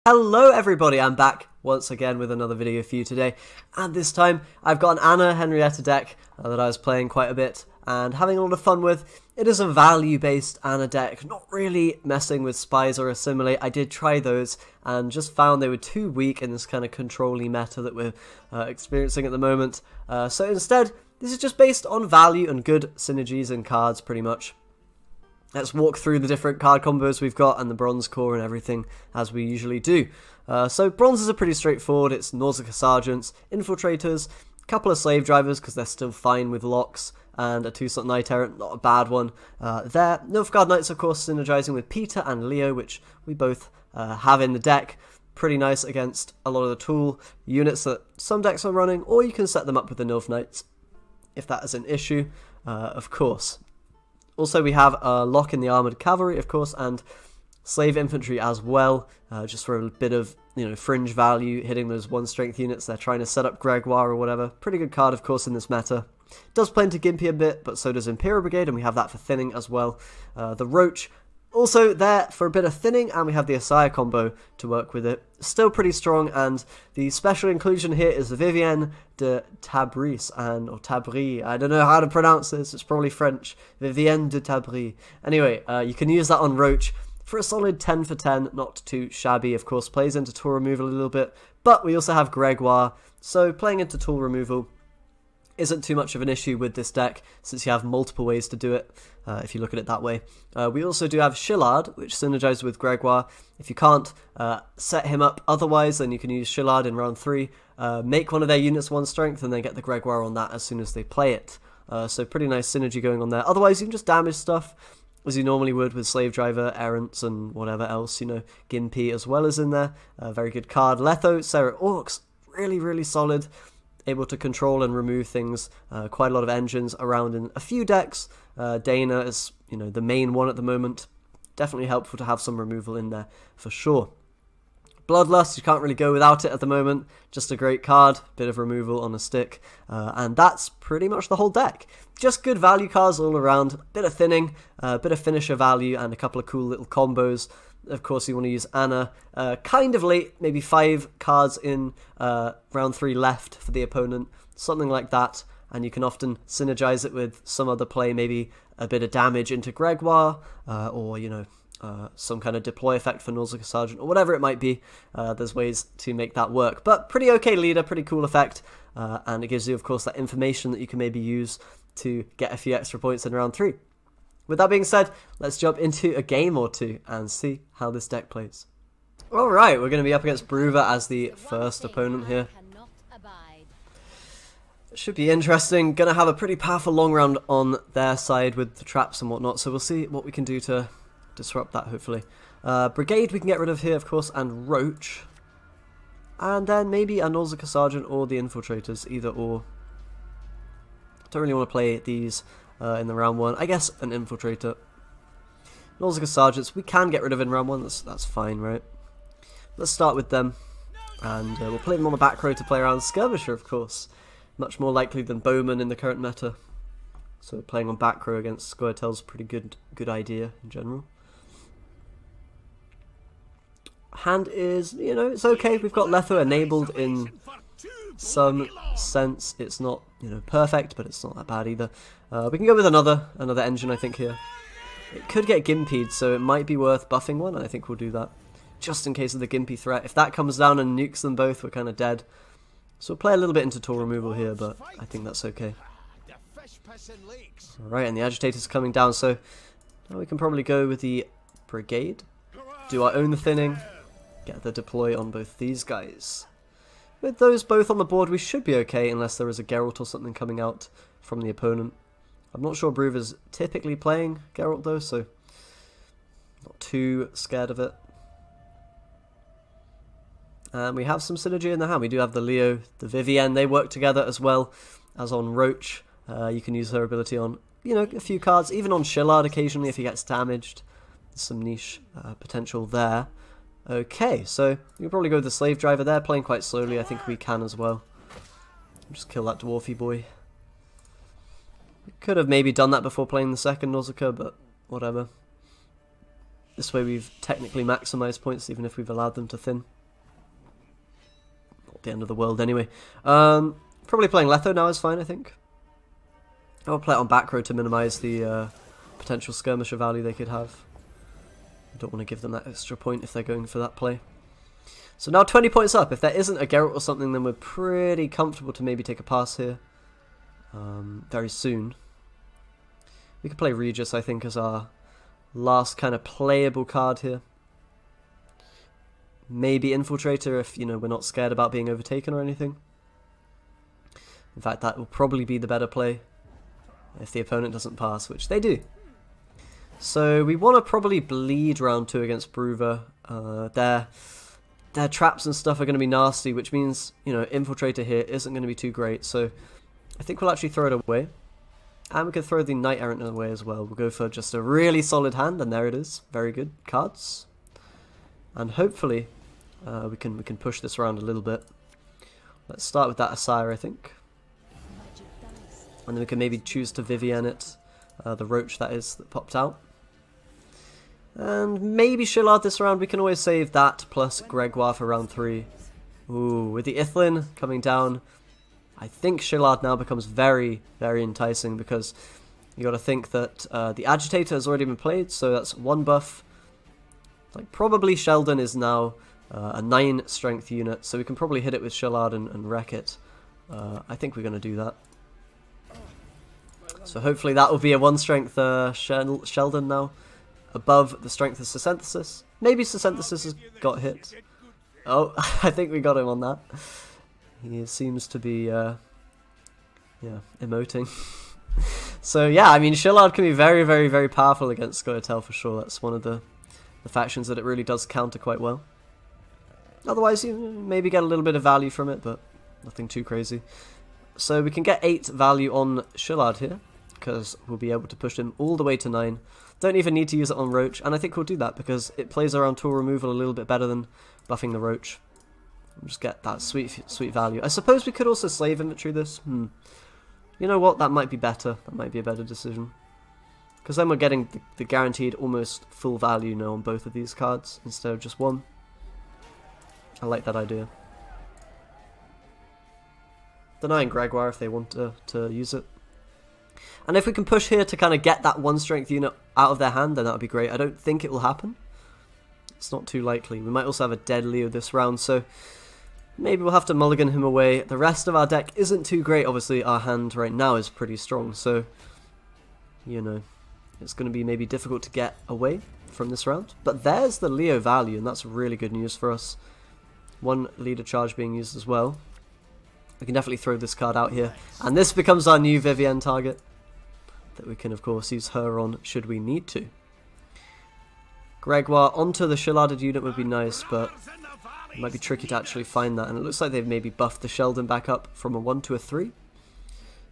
Hello everybody, I'm back once again with another video for you today, and this time I've got an Henrietta deck that I was playing quite a bit and having a lot of fun with. It is a value-based Anna deck, not really messing with spies or assimilate. I did try those and just found they were too weak in this kind of control-y meta that we're experiencing at the moment. So instead, this is just based on value and good synergies and cards pretty much. Let's walk through the different card combos we've got and the bronze core and everything as we usually do. So bronzes are pretty straightforward. It's Nausicaa Sergeants, Infiltrators, a couple of Slave Drivers because they're still fine with locks, and a 2-slot Knight Errant, not a bad one there. Nilfgaard Knights, of course, synergizing with Peter and Leo, which we both have in the deck. Pretty nice against a lot of the tool units that some decks are running, or you can set them up with the Nilf Knights if that is an issue, of course. Also, we have a lock in the Armoured Cavalry, of course, and Slave Infantry as well, just for a bit of, fringe value, hitting those 1-strength units. They're trying to set up Gregoire or whatever. Pretty good card, of course, in this meta. Does play into Gimpy a bit, but so does Imperial Brigade, and we have that for thinning as well. The Roach, also there for a bit of thinning, and we have the Asaya combo to work with it. Still pretty strong, and the special inclusion here is the Vivienne de Tabriz, or Tabri, I don't know how to pronounce this, it's probably French. Vivienne de Tabri. Anyway, you can use that on Roach for a solid 10 for 10, not too shabby, of course, plays into tool removal a little bit, but we also have Gregoire, so playing into tool removal isn't too much of an issue with this deck, since you have multiple ways to do it, if you look at it that way. We also do have Shillard, which synergizes with Gregoire. If you can't set him up otherwise, then you can use Shillard in round 3, make one of their units 1 strength, and then get the Gregoire on that as soon as they play it. So pretty nice synergy going on there. Otherwise, you can just damage stuff, as you normally would with Slave Driver, Errants, and whatever else, Gimpy as well as in there. Very good card. Letho, Sarah Orcs, really solid. Able to control and remove things, quite a lot of engines around in a few decks. Dana is, the main one at the moment. Definitely helpful to have some removal in there, for sure. Bloodlust, you can't really go without it at the moment. Just a great card, bit of removal on a stick, and that's pretty much the whole deck. Just good value cards all around, bit of thinning, bit of finisher value, and a couple of cool little combos. Of course, you want to use Anna kind of late, maybe 5 cards in round 3 left for the opponent, something like that, and you can often synergize it with some other play, maybe a bit of damage into Gregoire, or, some kind of deploy effect for Nausicaa Sergeant, or whatever it might be. There's ways to make that work, but pretty okay leader, pretty cool effect, and it gives you, of course, that information that you can maybe use to get a few extra points in round 3. With that being said, let's jump into a game or two and see how this deck plays. Alright, we're going to be up against Bruva as the first opponent here. Should be interesting. Going to have a pretty powerful long round on their side with the traps and whatnot, so we'll see what we can do to disrupt that, hopefully. Brigade we can get rid of here, of course, and Roach. And then maybe a Nausicaa Sergeant or the Infiltrators, either or. Don't really want to play these in the round 1. I guess an Infiltrator. Nausicaa Sergeants we can get rid of in round 1, that's fine, right? Let's start with them, and we'll play them on the back row to play around Skirmisher, of course. Much more likely than Bowman in the current meta. So playing on back row against Squirtel's a pretty good idea in general. Hand is, it's okay. We've got Letho enabled in some sense. It's not, perfect, but it's not that bad either. We can go with another engine, I think, here. It could get Gimpied, so it might be worth buffing one, and I think we'll do that. Just in case of the Gimpy threat. If that comes down and nukes them both, we're kind of dead. So we'll play a little bit into tool removal here, but I think that's okay. Alright, and the Agitator's coming down, so now we can probably go with the Brigade. Do our own thinning. Get the deploy on both these guys. With those both on the board, we should be okay, unless there is a Geralt or something coming out from the opponent. I'm not sure Bruva's typically playing Geralt, though, so not too scared of it. And we have some synergy in the hand. We do have the Leo, the Vivienne, they work together as well as on Roach. You can use her ability on, a few cards, even on Shillard occasionally if he gets damaged. There's some niche potential there. Okay, so you'll probably go with the Slave Driver there, playing quite slowly. I think we can as well. Just kill that dwarfy boy. We could have maybe done that before playing the second Nausicaa, but whatever. This way we've technically maximised points even if we've allowed them to thin. Not the end of the world anyway. Probably playing Letho now is fine, I think. I'll play it on back row to minimise the potential skirmisher value they could have. I don't want to give them that extra point if they're going for that play. So now 20 points up. If there isn't a Geralt or something, then we're pretty comfortable to maybe take a pass here very soon. We could play Regis, I think, as our last kind of playable card here. Maybe Infiltrator if, you know, we're not scared about being overtaken or anything. In fact, that will probably be the better play if the opponent doesn't pass, which they do. So we want to probably bleed round 2 against Bruver. Their traps and stuff are going to be nasty, which means, you know, Infiltrator here isn't going to be too great. So I think we'll actually throw it away. And we could throw the Knight Errant away as well. We'll go for just a really solid hand, and there it is. Very good cards. And hopefully we can push this around a little bit. Let's start with that Asire, I think. And then we can maybe choose to Vivienne it. The Roach, that is, that popped out. And maybe Shillard this round. We can always save that plus Gregoire for round 3. Ooh, with the Ithlin coming down, I think Shillard now becomes very, very enticing because you got to think that the Agitator has already been played, so that's 1 buff. Like probably Sheldon is now a 9 strength unit, so we can probably hit it with Shillard and wreck it. I think we're going to do that. So hopefully that will be a 1 strength Sheldon now, above the strength of Synthesis. Maybe Synthesis has got hit. Oh, I think we got him on that. He seems to be, yeah, emoting. So yeah, I mean, Shillard can be very, very, very powerful against Scoia'tael for sure. That's one of the factions that it really does counter quite well. Otherwise, you maybe get a little bit of value from it, but nothing too crazy. So we can get 8 value on Shillard here, because we'll be able to push him all the way to 9. Don't even need to use it on Roach, and I think we'll do that because it plays around tool removal a little bit better than buffing the Roach. We'll just get that sweet value. I suppose we could also slave inventory this. You know what? That might be better. That might be a better decision. Because then we're getting the guaranteed almost full value now on both of these cards instead of just 1. I like that idea. Denying Gregoire if they want to use it. And if we can push here to kind of get that 1 strength unit out of their hand, then that would be great. I don't think it will happen. It's not too likely. We might also have a dead Leo this round, so maybe we'll have to mulligan him away. The rest of our deck isn't too great. Obviously, our hand right now is pretty strong, so, you know, it's going to be maybe difficult to get away from this round. But there's the Leo value, and that's really good news for us. 1 leader charge being used as well. We can definitely throw this card out here. And this becomes our new Vivienne target that we can, of course, use her on should we need to. Gregoire onto the Shillarded unit would be nice, but it might be tricky to actually find that. And it looks like they've maybe buffed the Sheldon back up from a 1 to a 3.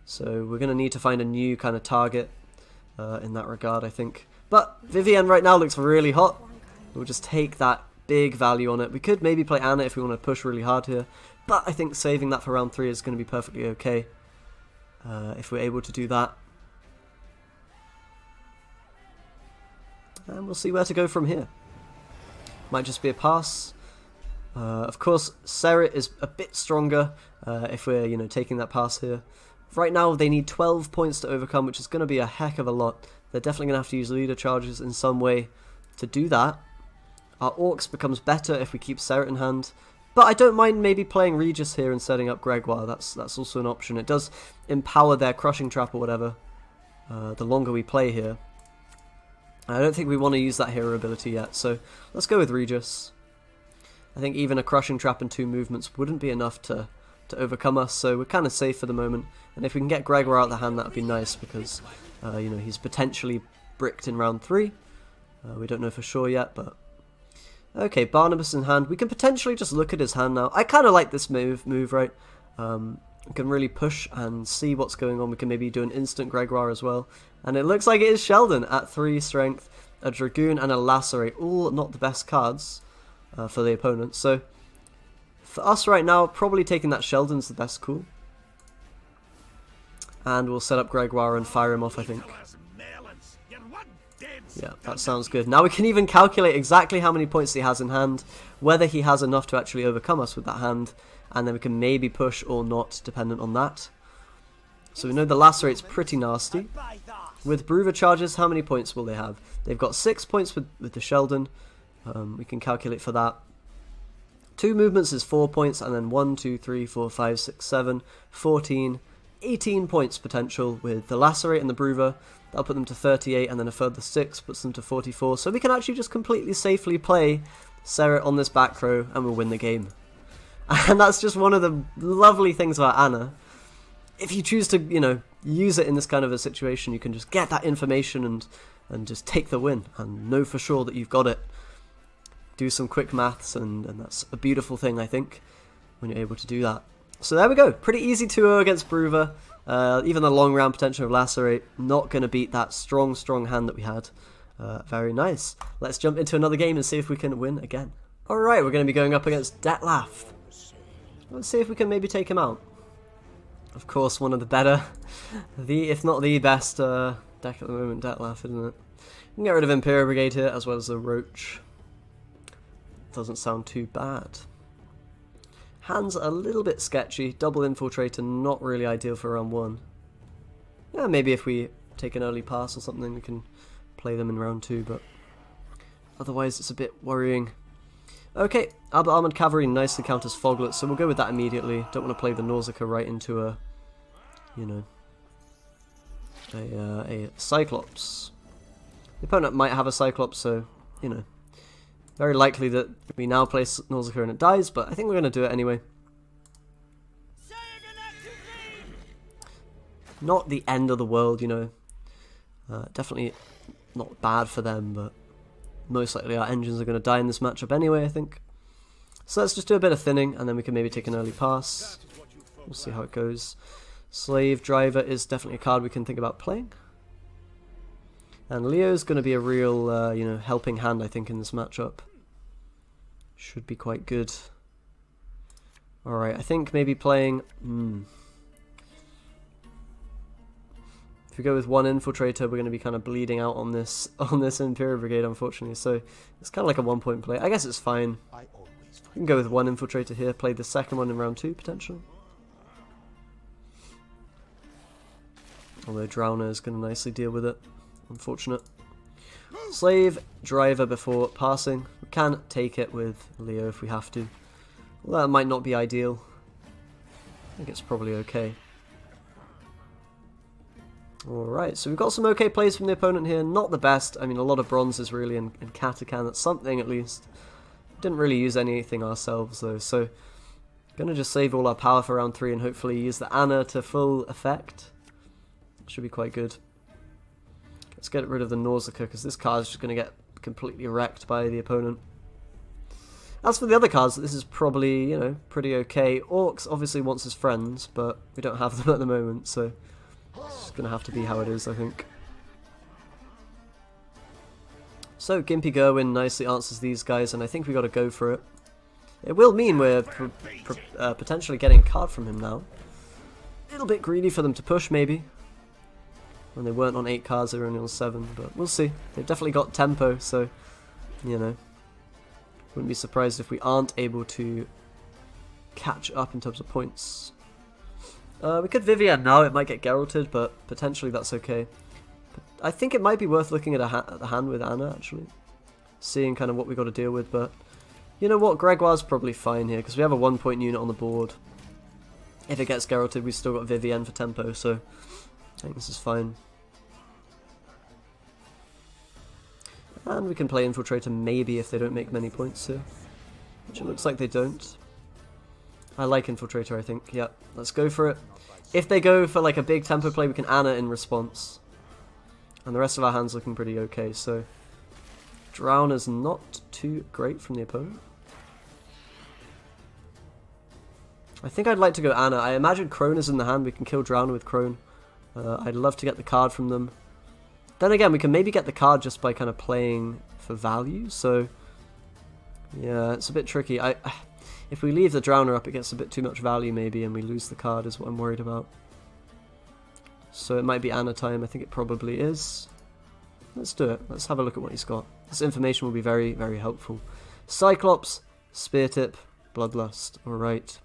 So we're going to need to find a new kind of target in that regard, I think. But Vivienne right now looks really hot. We'll just take that big value on it. We could maybe play Anna if we want to push really hard here. But I think saving that for round 3 is going to be perfectly okay if we're able to do that. And we'll see where to go from here. Might just be a pass. Of course, Serit is a bit stronger if we're, you know, taking that pass here. Right now, they need 12 points to overcome, which is going to be a heck of a lot. They're definitely going to have to use leader charges in some way to do that. Our Orcs becomes better if we keep Serit in hand. But I don't mind maybe playing Regis here and setting up Gregoire. That's also an option. It does empower their Crushing Trap or whatever the longer we play here. I don't think we want to use that hero ability yet, so let's go with Regis. I think even a Crushing Trap and 2 movements wouldn't be enough to overcome us, so we're kind of safe for the moment. And if we can get Gregoire out of the hand, that would be nice, because you know, he's potentially bricked in round 3. We don't know for sure yet, but... Okay, Barnabas in hand. We can potentially just look at his hand now. I kind of like this move, right? We can really push and see what's going on. We can maybe do an instant Gregoire as well. And it looks like it is Sheldon at 3 strength, a Dragoon and a Lacerate. All not the best cards for the opponent. So for us right now, probably taking that Sheldon's the best call. And we'll set up Gregoire and fire him off, I think. Yeah, that sounds good. Now we can even calculate exactly how many points he has in hand, whether he has enough to actually overcome us with that hand, and then we can maybe push or not, dependent on that. So we know the Lacerate's pretty nasty. With Broover charges, how many points will they have? They've got 6 points with the Sheldon. We can calculate for that. 2 movements is 4 points, and then 1, 2, 3, 4, 5, 6, 7, 14, 18 points potential with the Lacerate and the Broover. That'll put them to 38, and then a further 6 puts them to 44. So we can actually just completely safely play Seret on this back row, and we'll win the game. And that's just one of the lovely things about Anna. If you choose to, you know, use it in this kind of a situation, you can just get that information and just take the win and know for sure that you've got it. Do some quick maths, and that's a beautiful thing, I think, when you're able to do that. So there we go. Pretty easy 2-0 against Broover. Even the long round potential of Lacerate, not going to beat that strong hand that we had. Very nice. Let's jump into another game and see if we can win again. Alright, we're going to be going up against Detlef. Let's see if we can maybe take him out. Of course, one of the better, if not the best deck at the moment, Detlef, isn't it? We can get rid of Imperial Brigade here, as well as the Roach. Doesn't sound too bad. Hand's a little bit sketchy. Double Infiltrator, not really ideal for round 1. Yeah, maybe if we take an early pass or something, we can play them in round 2, but otherwise it's a bit worrying. Okay, Armored Cavalry nicely counters Foglet, so we'll go with that immediately. Don't want to play the Nausicaa right into a, you know, a Cyclops. The opponent might have a Cyclops, so, you know, very likely that we now place Nausicaa and it dies, but I think we're going to do it anyway. Not the end of the world, you know. Definitely not bad for them, but most likely our engines are going to die in this matchup anyway, I think. So let's just do a bit of thinning, and then we can maybe take an early pass. We'll see how it goes. Slave Driver is definitely a card we can think about playing. And Leo's going to be a real, you know, helping hand, I think, in this matchup. Should be quite good. Alright, I think maybe playing... If we go with one Infiltrator, we're going to be kind of bleeding out on this Imperial Brigade, unfortunately. So it's kind of like a 1-point play. I guess it's fine. We can go with one Infiltrator here, play the second one in round 2, potentially. Although Drowner is going to nicely deal with it. Unfortunate. Slave Driver before passing. We can take it with Leo if we have to. Well, that might not be ideal. I think it's probably okay. Alright, so we've got some okay plays from the opponent here. Not the best. I mean, a lot of bronzes really, and Katakan. That's something at least. Didn't really use anything ourselves though, so gonna just save all our power for round 3 and hopefully use the Anna to full effect. Should be quite good. Let's get rid of the Nausicaa, because this card is just going to get completely wrecked by the opponent. As for the other cards, this is probably, you know, pretty okay. Orcs obviously wants his friends, but we don't have them at the moment, so it's just going to have to be how it is, I think. So Gimpy Gerwin nicely answers these guys, and I think we got to go for it. It will mean we're potentially getting a card from him now. A little bit greedy for them to push, maybe. When they weren't on 8 cards, they were only on 7, but we'll see. They've definitely got tempo, so, you know, wouldn't be surprised if we aren't able to catch up in terms of points. We could Vivian now, it might get Geralted, but potentially that's okay. But I think it might be worth looking at the hand with Anna, actually. Seeing kind of what we got to deal with, but you know what, Gregoire's probably fine here, because we have a 1-point unit on the board. If it gets Geralted, we've still got Vivienne for tempo, so I think this is fine. And we can play Infiltrator maybe if they don't make many points here. Which it looks like they don't. I like Infiltrator, I think. Yeah, let's go for it. If they go for like a big tempo play, we can Anna in response. And the rest of our hand's looking pretty okay, so Drowner's not too great from the opponent. I think I'd like to go Anna. I imagine Crone is in the hand. We can kill Drowner with Crone. I'd love to get the card from them. Then again, we can maybe get the card just by kind of playing for value, so yeah, it's a bit tricky. If we leave the Drowner up, it gets a bit too much value maybe, and we lose the card is what I'm worried about. So it might be Anna time, I think it probably is. let's do it. Let's have a look at what he's got. This information will be very, very helpful. Cyclops, Spear Tip, Bloodlust. Alright.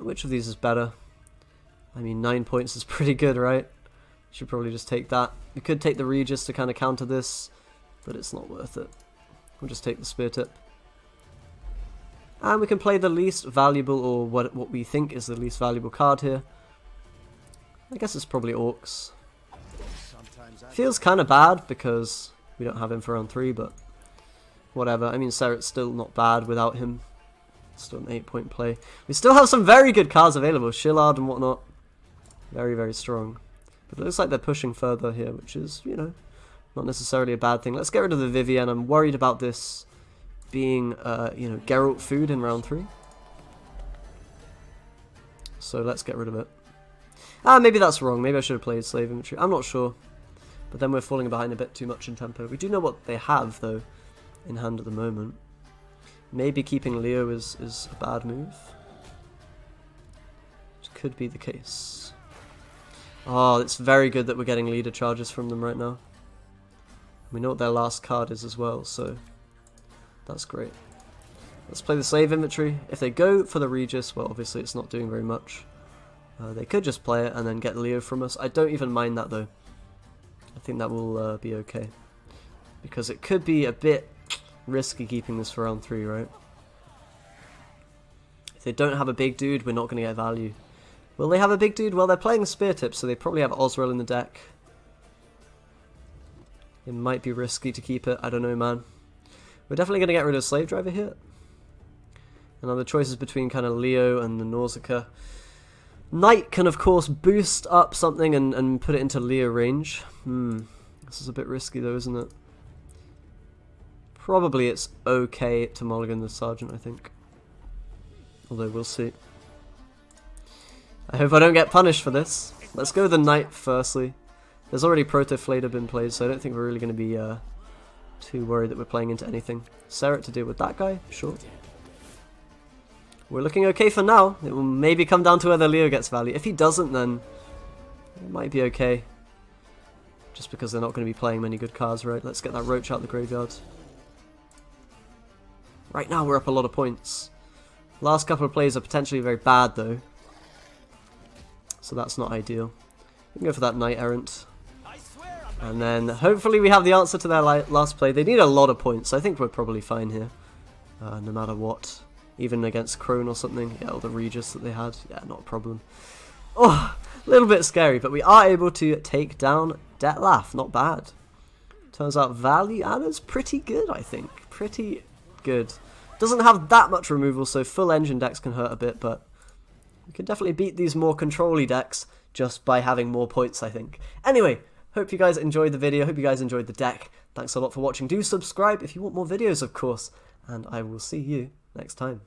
Which of these is better? I mean, 9 points is pretty good, right? Should probably just take that. We could take the Regis to kind of counter this, but it's not worth it. We'll just take the Spear Tip. And we can play the least valuable, or what we think is the least valuable card here. I guess it's probably Orcs. Feels kind of bad because we don't have him for round 3, but whatever. I mean, Serret's still not bad without him. Still an 8-point play. We still have some very good cards available. Shillard and whatnot. Very, very strong. But it looks like they're pushing further here, which is, you know, not necessarily a bad thing. Let's get rid of the Vivienne. I'm worried about this being, you know, Geralt food in round 3. So let's get rid of it. Ah, maybe that's wrong. Maybe I should have played Slave Infantry. I'm not sure. But then we're falling behind a bit too much in tempo. We do know what they have, though, in hand at the moment. Maybe keeping Leo is a bad move. Which could be the case. Oh, it's very good that we're getting leader charges from them right now. We know what their last card is as well, so that's great. Let's play the Slave Infantry. If they go for the Regis, well, obviously it's not doing very much. They could just play it and then get Leo from us. I don't even mind that, though. I think that will be okay. Because it could be a bit risky keeping this for round 3, right? If they don't have a big dude, we're not going to get value. Will they have a big dude? Well, they're playing Spear Tip, so they probably have Osril in the deck. It might be risky to keep it. I don't know, man. We're definitely going to get rid of Slave Driver here. And now the choice is between kind of Leo and the Nausicaa. Knight can, of course, boost up something and put it into Leo range. This is a bit risky, though, isn't it? Probably it's okay to mulligan the Sergeant, I think. Although, we'll see. I hope I don't get punished for this. Let's go with the Knight, firstly. There's already Proto-Flader been played, so I don't think we're really going to be too worried that we're playing into anything. Serret to deal with that guy? Sure. We're looking okay for now. It will maybe come down to whether Leo gets value. If he doesn't, then it might be okay. Just because they're not going to be playing many good cards, right? Let's get that Roach out the graveyard. Right now we're up a lot of points. Last couple of plays are potentially very bad, though. So that's not ideal. We can go for that Knight Errant. And then hopefully we have the answer to their last play. They need a lot of points. I think we're probably fine here. No matter what. Even against Crone or something. Yeah, or the Regis that they had. Yeah, not a problem. Oh, a little bit scary. But we are able to take down Detlef. Not bad. Turns out value adder's pretty good, I think. Pretty good. Doesn't have that much removal, so full engine decks can hurt a bit. But we can definitely beat these more control-y decks just by having more points, I think. Anyway, hope you guys enjoyed the video. Hope you guys enjoyed the deck. Thanks a lot for watching. Do subscribe if you want more videos, of course. And I will see you next time.